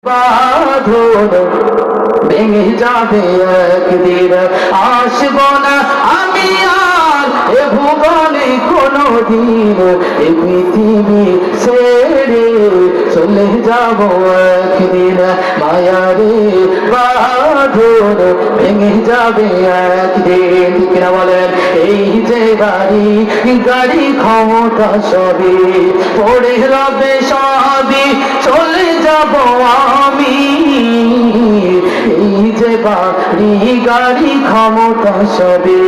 বাঁধন ভেঙে যাবে একদিন, আসব না আমি আর এ ভুবনে কোনদিন, এ পৃথিবী ছেড়ে চলে যাব একদিন। মায়ারে বাঁধন ভেঙে যাবে একদিন, ঠিক না বলেন? এই যে গাড়ি গাড়ি ক্ষমতা সবই পড়ে রবে সবই চলে যাব আমি। এই যে গাড়ি গাড়ি ক্ষমতা সবই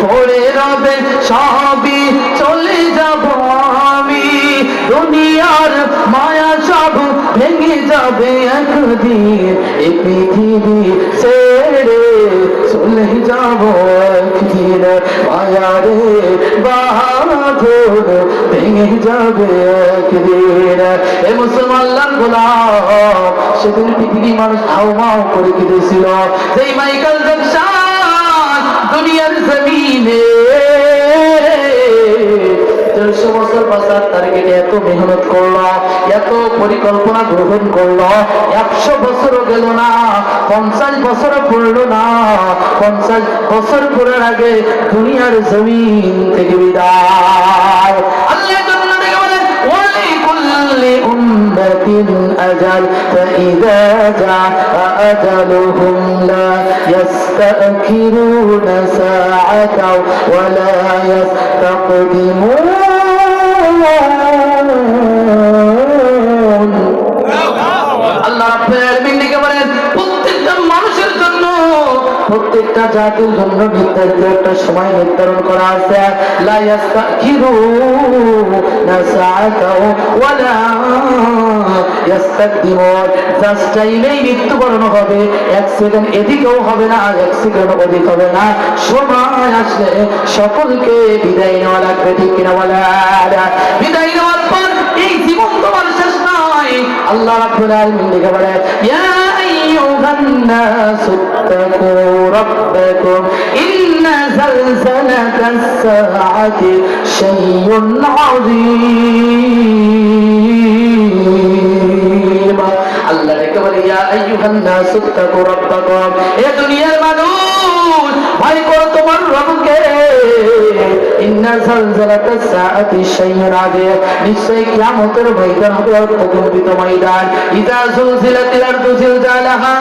পড়ে রবে সবই চলে যাব আমি। দুনিয়ার মায়া সব ভেঙে যাবে একদিন, এই পৃথিবী ছেড়ে চলে যাব একদিন। মায়ারে বাঁধন ভেঙে যাবে একদিন। এ মুসলমান গোলাম, সেদিন পৃথিবী মানুষ হাউমাউ করে কেঁদেছিল। সেই মাইকেল জ্যাকসন দুনিয়ার জমিনে 150 বছর বাঁচার টার্গেটে এত মেহনত করলো, এত পরিকল্পনা গ্রহণ করলো, 100 বছরও গেল না, 50 বছরও পড়লো না। 50 বছর পড়ার আগে দুনিয়ার জমিন থেকে বিদায়। আল্লাহ জন্য দেখে বলেন ওয়ালিকুল্লি উম্মাতিন আজাল ফাইযা জাআ আজালুহুম লা ইস্তাখিরুনা সাআতাও ওয়া লা ইস্তাকদিমুন। আল্লাহ রাব্বুল আলামিন ডেকে বলেন প্রত্যেকটা মানুষের জন্য, প্রত্যেকটা জাতির জন্য নির্ধারিত একটা সময় নির্ধারণ করা আছে। লা ইস্তাখিরুনা সাআতাও ওয়া লা ইস্তাকদিমুন। জাস্ট চাইলেই মৃত্যুবরণ হবে, 1 সেকেন্ড এদিকেও হবে না, 1 সেকেন্ড ওদিক হবে না। সময় আসলে সকলকে বিদায় নেওয়া লাগবে, ঠিক কিনা বলেন? বিদায় নেওয়ার পর এই জীবন তোমার শেষ নয়। আল্লাহ রাব্বুল আলামিন লিখে বলে ইয়া আইয়ুহান নাসু তাকু রাব্বাকুম ইন্না যালজালাতাস সাআতি শাইউন আযীম। আল্লাহ লিখে বলে ইয়া আইয়ুহান নাসু তাকু রাব্বাকুম, এ দুনিয়ার মানুষ ভয় করো তোমার রবকে। ইন্না যালজালাতাস সাআতি শাইউন আযীম, নিশ্চয়ই কিয়ামতের ময়দান হবে অত্যন্ত ময়দান। ইযা যুলজিলাতিল আরদু জিলজালাহা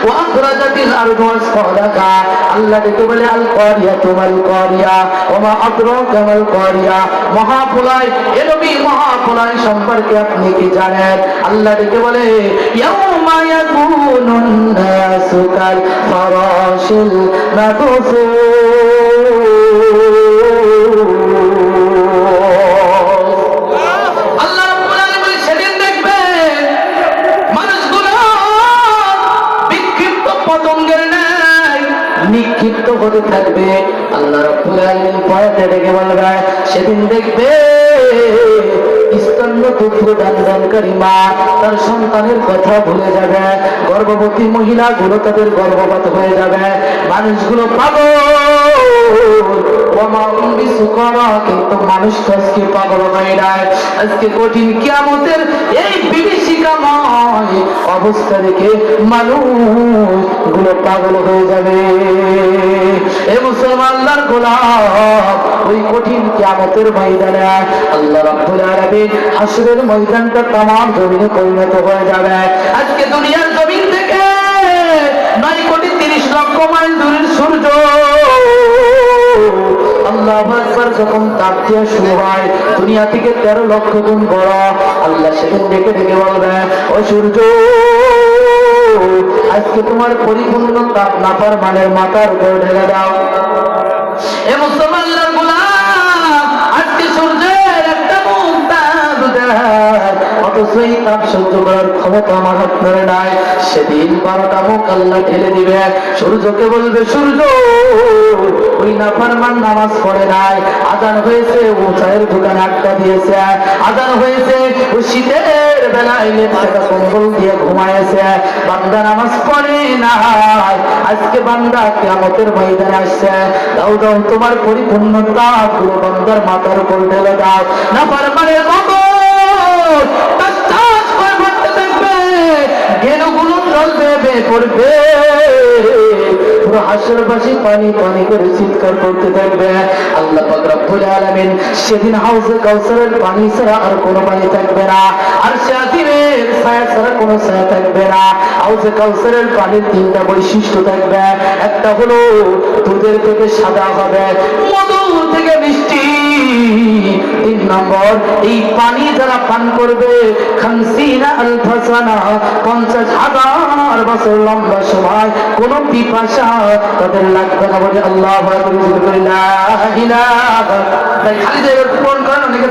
ওয়া আখরাজাতিল আরদু আসফালাহা। আল্লাহ ডেকে বলে আল কারিয়াতু মাল কারিয়া ওয়া মা আদরাকা মাল কারিয়া, মহাপ্রলয়। এ নবী মহাপ্রলয় সম্পর্কে আপনি কি জানেন? আল্লাহ ডেকে বলে ইয়াউমা ইয়াকুনুন নাসু কাল ফারাশিল মাবসুস। নিক্ষিপ্ত হতে থাকবে। আল্লাহ রাব্বুল আলামিন পয়তে ডেকে বলবে সেদিন দেখবে স্তন্য দুগ্ধ দানকারী মা তার সন্তানের কথা ভুলে যাবে, গর্ভবতী মহিলাগুলো তাদের গর্ভপাত হয়ে যাবে, মানুষগুলো পাগল। কিন্তু মানুষ তো আজকে পাগল হয় নাই। আজকে কঠিন কিয়ামতের এই বিভীষিকাময় অবস্থা দেখে মানুষগুলো পাগল হয়ে যাবে। এ মুসলমান আল্লাহর গোলাম, ওই কঠিন কিয়ামতের ময়দানে আল্লাহ রাব্বুল আলামিন হাসরের ময়দানটা তামাম জমিনে পরিণত হয়ে যাবে। আজকে দুনিয়ার জমিন থেকে 9,30,00,000 মাইল দূরের সূর্য আল্লাহু আকবার যখন তাপ দিয়া শুরু হয়, দুনিয়া থেকে 13 লক্ষ গুণ বড়। আল্লাহ সেদিন ডেকে ডেকে বলবে ও সূর্য, আজকে তোমার পরিপূর্ণ তাপ নাফরমানের মাথার উপর ঢেলে দাও। এ মুসলমানদের গোলাম, আজকে সূর্যের একটা মুখ তাপ দেয়, অথচ এই তাপ সহ্য করার ক্ষমতা আমার আপনার নাই। সেদিন 12টা মুখ আল্লাহ ঢেলে দিবে। সূর্যকে বলবে সূর্য, ওই নাফরমান নামাজ পড়ে নাই, আজান হয়েছে ও চায়ের দোকানে আড্ডা দিয়েছে, আজান হয়েছে ও শীতের বেলায় লেপটা কম্বল দিয়ে ঘুমায়েছে, বান্দা নামাজ পড়ে নাই। আজকে বান্দা কিয়ামতের ময়দানে আসছে, দাও দাও তোমার পরিপূর্ণ তাপগুলো বান্দার মাথার উপর ঢেলে দাও। নাফরমানের মগজ টাস টাস করে মারতে থাকবে, জল বেয়ে পড়বে, পুরো হাসরবাসী পানি পানি করে চিৎকার করতে থাকবে। আল্লাহ পাক রব্বুল আলামিন সেদিন হাউজে কাউসারের পানি ছাড়া আর কোনো পানি থাকবে না, আর শাকিরের ছায়া ছাড়া কোনো ছায়া থাকবে না। হাউজে কাউসারের পানির তিনটা বৈশিষ্ট্য থাকবে, একটা হলো দুধের থেকে সাদা হবে, মধু থেকে মিষ্টি। 3 নম্বর, এই পানি যারা পান করবে 50,000 বছর লম্বা সময় কোন পিপাসা তাদের লাগবে না। বলে আল্লাহু আকবার। খালি জায়গায় পূরণ করেন অনেকে।